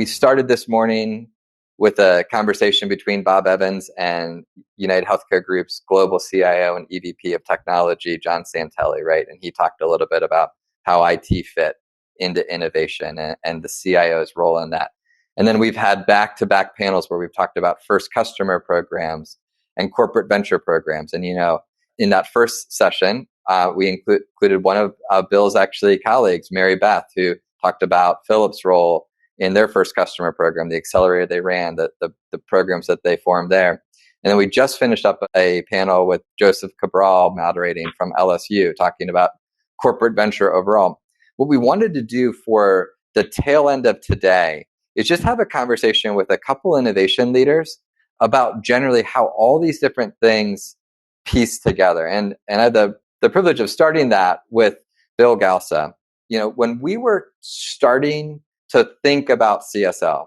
we started this morning with a conversation between Bob Evans and United Healthcare Group's global CIO and EVP of technology, John Santelli, right? And he talked a little bit about how IT fit into innovation and the CIO's role in that. And then we've had back-to-back panels where we've talked about first customer programs and corporate venture programs. And, in that first session, we included one of Bill's actually colleagues, Mary Beth, who talked about Philips' role in their first customer program, the accelerator they ran, the programs that they formed there. And then we just finished up a panel with Joseph Cabral moderating from LSU, talking about corporate venture overall. What we wanted to do for the tail end of today is just have a conversation with a couple innovation leaders about generally how all these different things piece together. And I had the privilege of starting that with Bill Gaussa. When we were starting to think about CSL,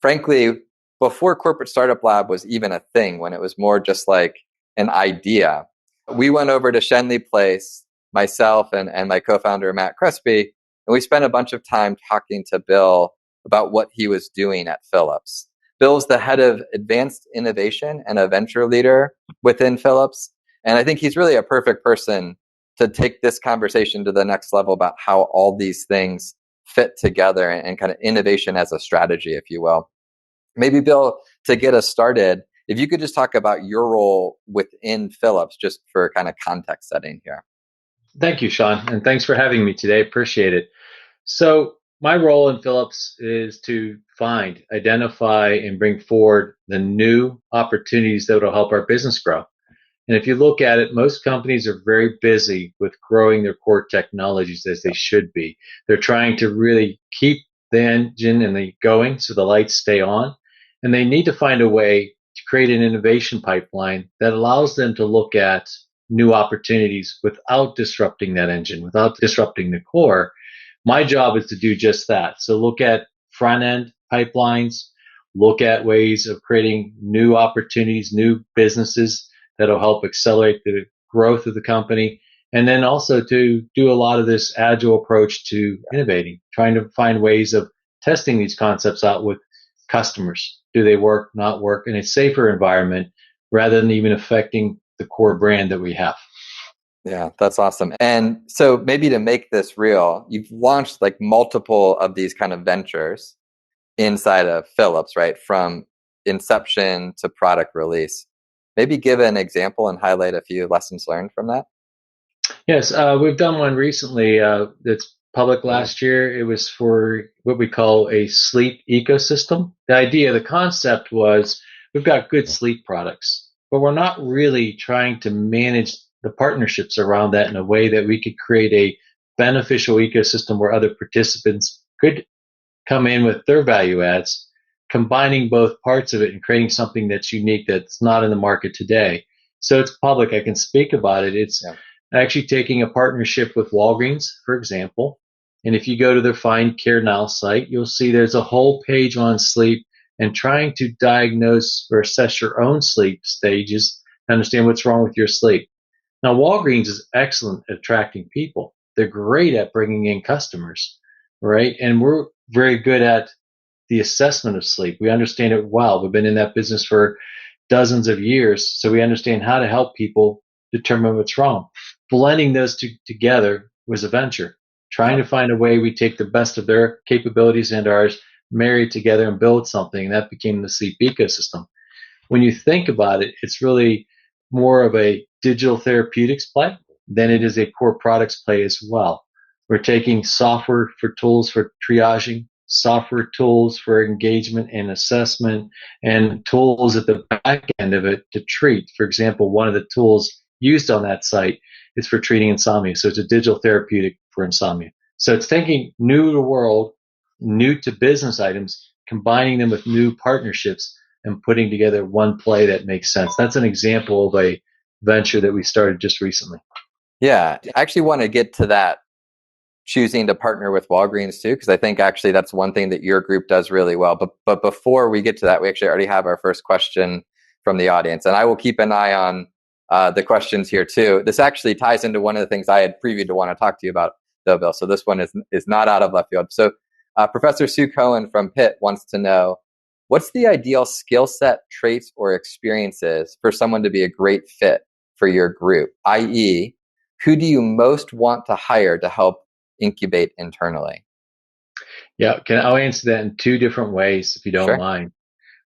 frankly, before Corporate Startup Lab was even a thing, when it was more just like an idea, we went over to Shenley Place, myself and my co-founder, Matt Crespi, and we spent a bunch of time talking to Bill about what he was doing at Philips. Bill's the head of advanced innovation and a venture leader within Philips. And I think he's really a perfect person to take this conversation to the next level about how all these things fit together and kind of innovation as a strategy, if you will. Maybe, Bill, to get us started, if you could just talk about your role within Philips, just for kind of context setting here. Thank you, Sean, and thanks for having me today. Appreciate it. So my role in Philips is to find, identify, and bring forward the new opportunities that will help our business grow. And if you look at it, most companies are very busy with growing their core technologies as they should be. They're trying to really keep the engine and the going so the lights stay on. And they need to find a way to create an innovation pipeline that allows them to look at new opportunities without disrupting that engine, without disrupting the core. My job is to do just that. So look at front-end pipelines, look at ways of creating new opportunities, new businesses that'll help accelerate the growth of the company. And then also to do a lot of this agile approach to innovating, trying to find ways of testing these concepts out with customers. Do they work, not work in a safer environment rather than even affecting the core brand that we have? Yeah, that's awesome. And so maybe to make this real, you've launched like multiple of these kind of ventures inside of Philips, right? From inception to product release. Maybe give an example and highlight a few lessons learned from that. Yes, we've done one recently that's public last year. It was for what we call a sleep ecosystem. The concept was we've got good sleep products, but we're not really trying to manage the partnerships around that in a way that we could create a beneficial ecosystem where other participants could come in with their value adds, combining both parts of it and creating something that's unique that's not in the market today. So it's public. I can speak about it. It's actually taking a partnership with Walgreens, for example. And if you go to their Find Care Now site, you'll see there's a whole page on sleep and trying to diagnose or assess your own sleep stages to understand what's wrong with your sleep. Now, Walgreens is excellent at attracting people. They're great at bringing in customers, right? And we're very good at the assessment of sleep. We understand it well. We've been in that business for dozens of years, so we understand how to help people determine what's wrong. Blending those two together was a venture, trying to find a way we take the best of their capabilities and ours, marry together and build something. And that became the sleep ecosystem. When you think about it, it's really more of a digital therapeutics play than it is a core products play as well. We're taking software for tools for triaging, software tools for engagement and assessment, and tools at the back end of it to treat. For example, one of the tools used on that site is for treating insomnia. So it's a digital therapeutic for insomnia. So it's thinking new to world, new to business items, combining them with new partnerships and putting together one play that makes sense. That's an example of a venture that we started just recently. Yeah, I actually want to get to that, choosing to partner with Walgreens too, because I think actually that's one thing that your group does really well. But before we get to that, we actually already have our first question from the audience, and I will keep an eye on the questions here too. This actually ties into one of the things I had previewed to want to talk to you about, though, Bill. So this one is not out of left field. So Professor Sue Cohen from Pitt wants to know, what's the ideal skill set, traits, or experiences for someone to be a great fit for your group? I.e., who do you most want to hire to help incubate internally? Yeah, I'll answer that in two different ways, if you don't Sure. mind.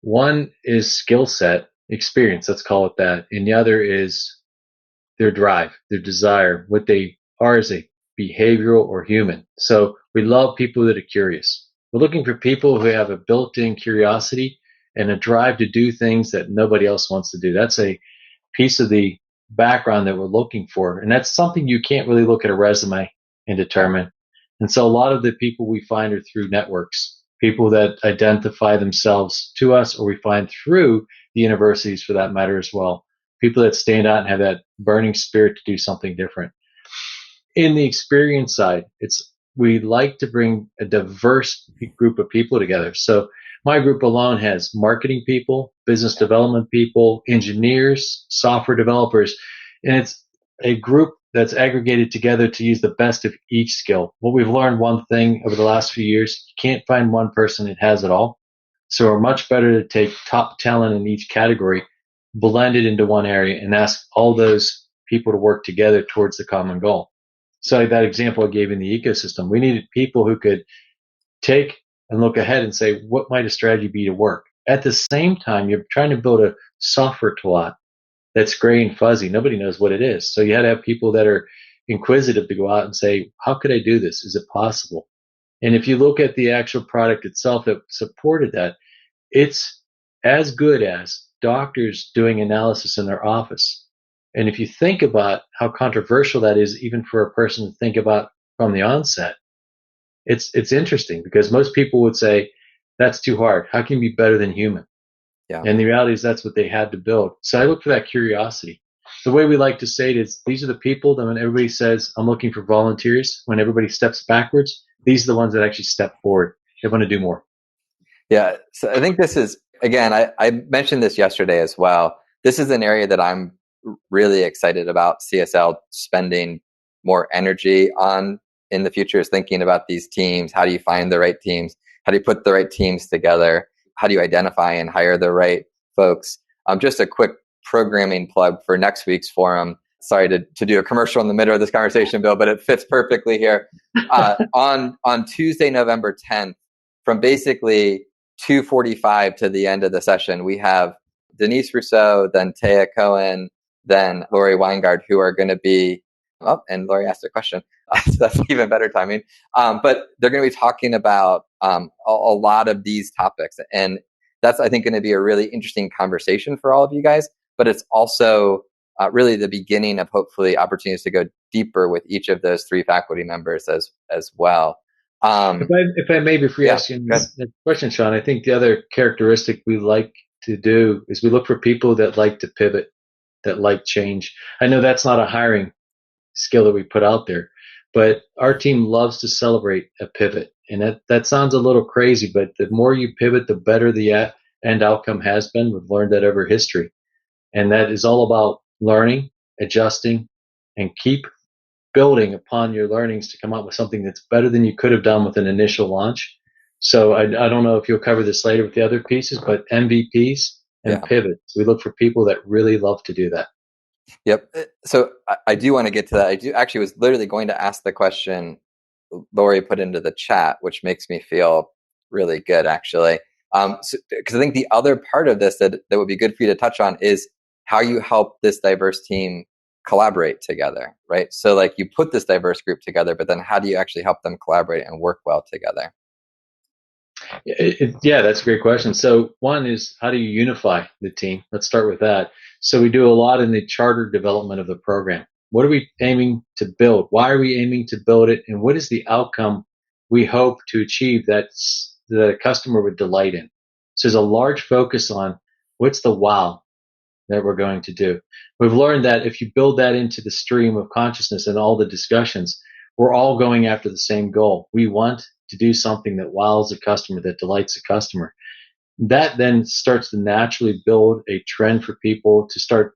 One is skill set, experience, let's call it that. And the other is their drive, their desire, what they are as a behavioral or human. So we love people that are curious. We're looking for people who have a built-in curiosity and a drive to do things that nobody else wants to do. That's a piece of the background that we're looking for. And that's something you can't really look at a resume and Yeah. determine. And so a lot of the people we find are through networks, people that identify themselves to us, or we find through the universities for that matter as well. People that stand out and have that burning spirit to do something different. In the experience side, we like to bring a diverse group of people together. So my group alone has marketing people, business development people, engineers, software developers, and it's a group that's aggregated together to use the best of each skill. What we've learned, one thing over the last few years, you can't find one person that has it all. So we're much better to take top talent in each category, blend it into one area, and ask all those people to work together towards the common goal. So that example I gave in the ecosystem, we needed people who could take and look ahead and say, what might a strategy be to work? At the same time, you're trying to build a software tool that's gray and fuzzy. Nobody knows what it is. So you had to have people that are inquisitive to go out and say, how could I do this? Is it possible? And if you look at the actual product itself that supported that, it's as good as doctors doing analysis in their office. And if you think about how controversial that is, even for a person to think about from the onset, it's interesting because most people would say that's too hard. How can you be better than human? Yeah. And the reality is that's what they had to build. So I look for that curiosity. The way we like to say it is these are the people that when everybody says, I'm looking for volunteers, when everybody steps backwards, these are the ones that actually step forward. They want to do more. Yeah. So I think this is, again, I mentioned this yesterday as well. This is an area that I'm really excited about CSL spending more energy on in the future, is thinking about these teams. How do you find the right teams? How do you put the right teams together? How do you identify and hire the right folks? Just a quick programming plug for next week's forum. Sorry to do a commercial in the middle of this conversation, Bill, but it fits perfectly here. On Tuesday, November 10th, from basically 2:45 to the end of the session, we have Denise Rousseau, then Taya Cohen, then Lori Weingard, who are going to be, and Lori asked a question. So that's even better timing. But they're going to be talking about a lot of these topics. And that's, I think, going to be a really interesting conversation for all of you guys. But it's also really the beginning of hopefully opportunities to go deeper with each of those three faculty members as well. If I may, before you ask you this question, Sean, I think the other characteristic we like to do is we look for people that like to pivot, that like change. I know that's not a hiring skill that we put out there, but our team loves to celebrate a pivot. And that sounds a little crazy, but the more you pivot, the better the end outcome has been. We've learned that over history. And that is all about learning, adjusting, and keep building upon your learnings to come up with something that's better than you could have done with an initial launch. So I don't know if you'll cover this later with the other pieces, but MVPs and pivots. We look for people that really love to do that. Yep. So I do want to get to that. I do actually was literally going to ask the question Lori put into the chat, which makes me feel really good, actually. Because I think the other part of this that would be good for you to touch on is how you help this diverse team collaborate together, right? So like you put this diverse group together, but then how do you actually help them collaborate and work well together? Yeah, that's a great question. So one is, how do you unify the team? Let's start with that. So we do a lot in the charter development of the program. What are we aiming to build? Why are we aiming to build it? And what is the outcome we hope to achieve that the customer would delight in? So there's a large focus on what's the wow that we're going to do. We've learned that if you build that into the stream of consciousness and all the discussions, we're all going after the same goal. We want to do something that wows a customer, that delights a customer. That then starts to naturally build a trend for people to start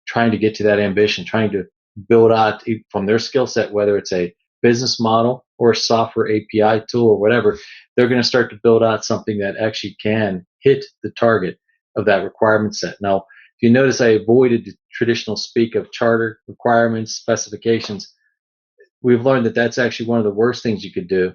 trying to get to that ambition, trying to build out from their skill set, whether it's a business model or a software API tool or whatever, they're going to start to build out something that actually can hit the target of that requirement set. Now, if you notice, I avoided the traditional speak of charter requirements, specifications. We've learned that that's actually one of the worst things you could do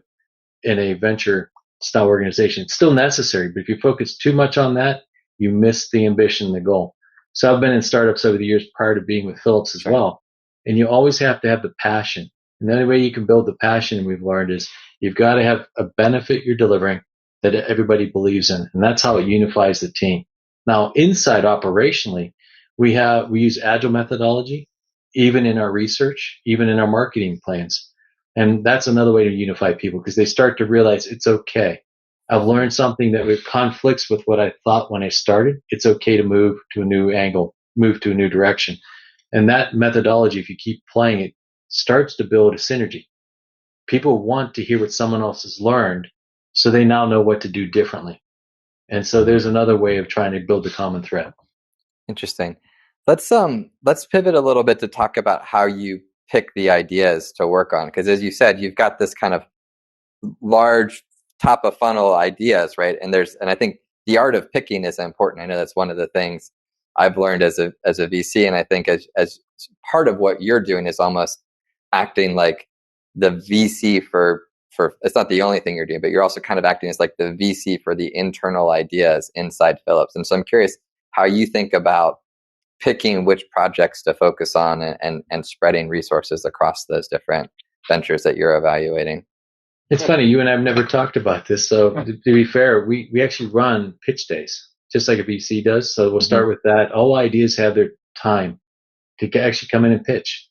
in a venture style organization. It's still necessary, but if you focus too much on that, you miss the ambition and the goal. So I've been in startups over the years prior to being with Philips as well. And you always have to have the passion. And the only way you can build the passion, we've learned, is you've got to have a benefit you're delivering that everybody believes in. And that's how it unifies the team. Now, inside operationally, we use agile methodology, even in our research, even in our marketing plans. And that's another way to unify people, because they start to realize it's okay. I've learned something that conflicts with what I thought when I started. It's okay to move to a new angle, move to a new direction. And that methodology, if you keep playing it, starts to build a synergy. People want to hear what someone else has learned, so they now know what to do differently. And so there's another way of trying to build the common thread. Interesting. Let's pivot a little bit to talk about how you pick the ideas to work on, because as you said, you've got this kind of large top of funnel ideas, right? And I think the art of picking is important. I know that's one of the things I've learned as a VC, and I think as part of what you're doing is almost acting like the VC for it's not the only thing you're doing, but you're also kind of acting as like the VC for the internal ideas inside Philips. And so I'm curious how you think about picking which projects to focus on and spreading resources across those different ventures that you're evaluating. It's funny, you and I have never talked about this. So to be fair, we actually run pitch days, just like a VC does. So we'll start with that. All ideas have their time to actually come in and pitch,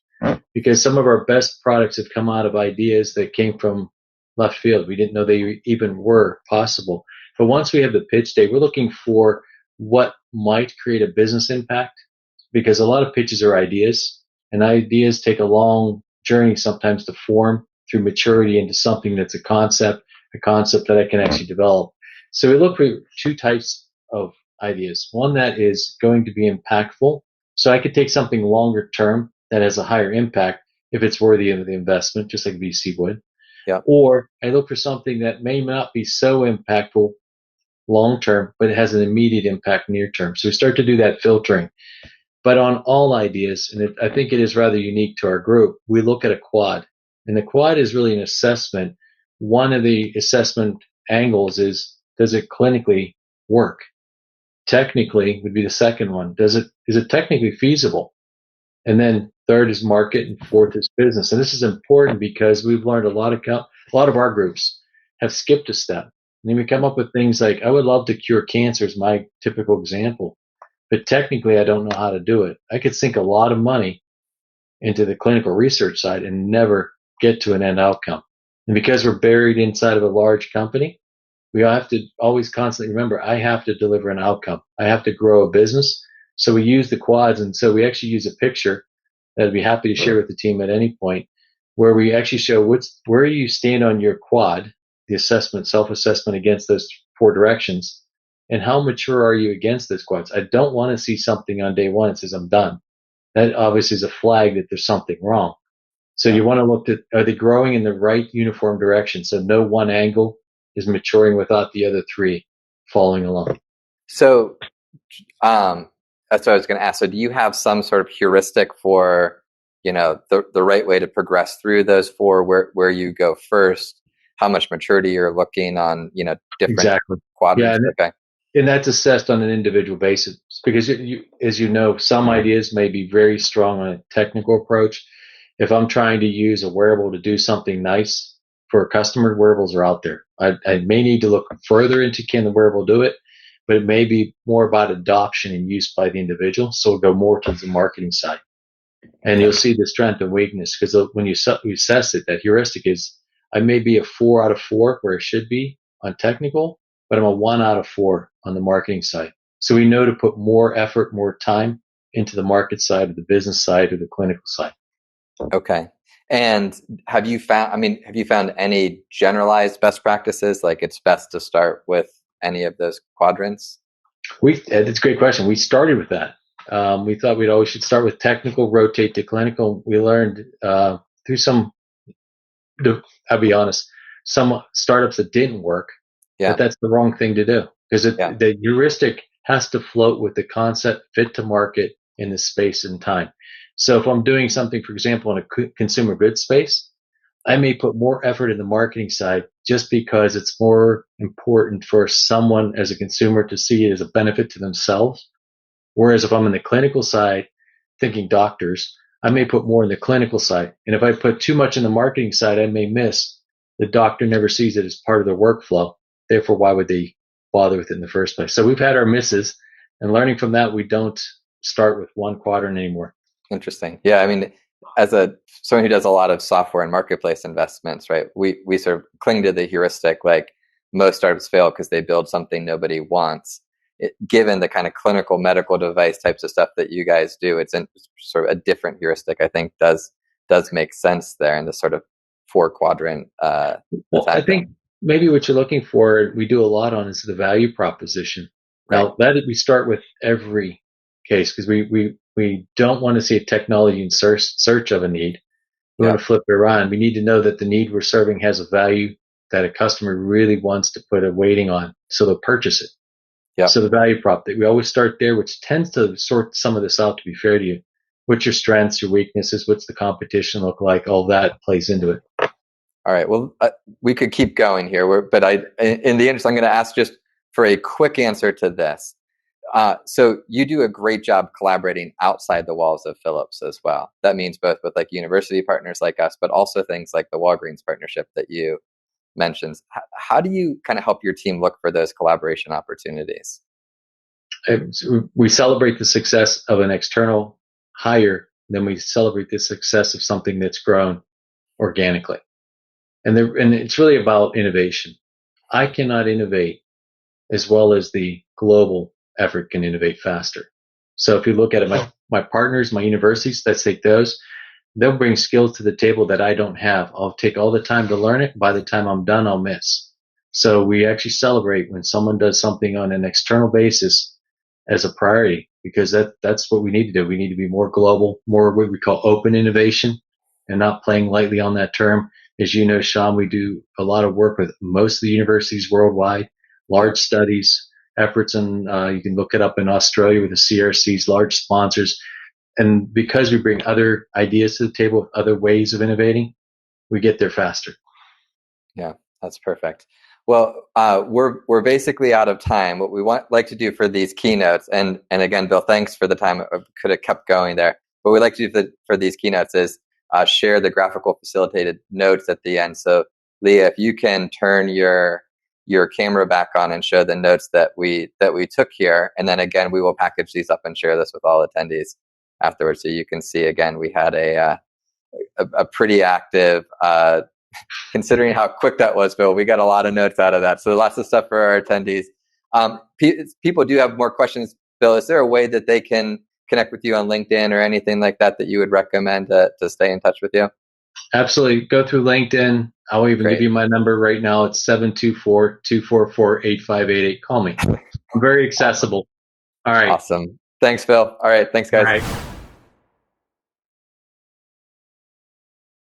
because some of our best products have come out of ideas that came from left field. We didn't know they even were possible. But once we have the pitch day, we're looking for what might create a business impact, because a lot of pitches are ideas, and ideas take a long journey sometimes to form through maturity into something that's a concept that I can actually develop. So we look for two types of ideas. One that is going to be impactful. So I could take something longer term that has a higher impact if it's worthy of the investment, just like VC would. Yeah. Or I look for something that may not be so impactful long term, but it has an immediate impact near term. So we start to do that filtering. But on all ideas, and I think it is rather unique to our group, we look at a quad. And the quad is really an assessment. One of the assessment angles is, does it clinically work? Technically would be the second one. Is it technically feasible? And then third is market, and fourth is business. And this is important because we've learned a lot of our groups have skipped a step. And we come up with things like, I would love to cure cancer is my typical example, but technically I don't know how to do it. I could sink a lot of money into the clinical research side and never get to an end outcome. And because we're buried inside of a large company, we have to always constantly remember, I have to deliver an outcome. I have to grow a business. So we use the quads. And so we actually use a picture that I'd be happy to share with the team at any point, where we actually show where you stand on your quad, the assessment, self-assessment against those four directions, and how mature are you against those quads. I don't want to see something on day one that says I'm done. That obviously is a flag that there's something wrong. So you want to look at, are they growing in the right uniform direction? So no one angle is maturing without the other three following along. So that's what I was going to ask. So do you have some sort of heuristic for, the right way to progress through those four, where you go first, how much maturity you're looking on, different quadrants? Yeah, okay. And that's assessed on an individual basis, because as you know, some ideas may be very strong on a technical approach. If I'm trying to use a wearable to do something nice for a customer, wearables are out there. I may need to look further into, can the wearable do it, but it may be more about adoption and use by the individual. So we'll go more to the marketing side. And you'll see the strength and weakness, because when you assess it, that heuristic is, I may be a 4 out of 4 where it should be on technical, but I'm a 1 out of 4 on the marketing side. So we know to put more effort, more time into the market side, or the business side, or the clinical side. Okay. And have you found any generalized best practices? Like it's best to start with any of those quadrants? It's a great question. We started with that. We thought we'd always should start with technical, rotate to clinical. We learned through some I'll be honest, some startups that didn't work, but Yeah. that's the wrong thing to do because Yeah. the heuristic has to float with the concept fit to market in the space and time. So if I'm doing something, for example, in a consumer goods space, I Yeah. may put more effort in the marketing side just because it's more important for someone as a consumer to see it as a benefit to themselves. Whereas if I'm in the clinical side, thinking doctors, I may put more in the clinical side. And if I put too much in the marketing side, I may miss. The doctor never sees it as part of their workflow. Therefore, why would they bother with it in the first place? So we've had our misses, and learning from that, we don't start with one quadrant anymore. Interesting. Yeah, I mean, as someone who does a lot of software and marketplace investments, right? We sort of cling to the heuristic, like most startups fail because they build something nobody wants. Given the kind of clinical medical device types of stuff that you guys do, it's in sort of a different heuristic. I think does make sense there in the sort of four quadrant Well, I think attacking. maybe what you're looking for, we do a lot on, is the value proposition. Right. Now, that we start with every case because we don't want to see a technology in search of a need. We Yeah. want to flip it around. We need to know that the need we're serving has a value that a customer really wants to put a weighting on, so they'll purchase it. Yeah. So the value prop that we always start there, which tends to sort some of this out, to be fair to you. What's your strengths, your weaknesses? What's the competition look like? All that plays into it. All right. Well, we could keep going here, but in the interest, I'm going to ask just for a quick answer to this. So you do a great job collaborating outside the walls of Philips as well. That means both with like university partners like us, but also things like the Walgreens partnership that you mentioned. How do you kind of help your team look for those collaboration opportunities? We celebrate the success of an external hire, then we celebrate the success of something that's grown organically. And it's really about innovation. I cannot innovate as well as the global effort can innovate faster. So if you look at it, my partners, my universities, let's take those. They'll bring skills to the table that I don't have. I'll take all the time to learn it. By the time I'm done, I'll miss. So we actually celebrate when someone does something on an external basis as a priority because that's what we need to do. We need to be more global, more what we call open innovation and not playing lightly on that term. As you know, Sean, we do a lot of work with most of the universities worldwide, Yeah. large studies, efforts, and you can look it up in Australia with the CRCs, large sponsors. And because we bring other ideas to the table, other ways of innovating, we get there faster. Yeah, that's perfect. Well, we're basically out of time. What we like to do for these keynotes, and again, Bill, thanks for the time. I could have kept going there. What we like to do for these keynotes is share the graphical facilitated notes at the end. So, Leah, if you can turn your camera back on and show the notes that we took here, and then again, we will package these up and share this with all attendees afterwards, so you can see again we had a pretty active. Considering how quick that was, Bill, we got a lot of notes out of that. So lots of stuff for our attendees. People do have more questions. Bill, is there a way that they can connect with you on LinkedIn or anything like that that you would recommend to stay in touch with you? Absolutely. Go through LinkedIn. I'll even give Great. you my number right now. It's 724-244-8588. Call me. I'm very accessible. All right. Awesome. Thanks, Bill. All right. Thanks, All guys. right.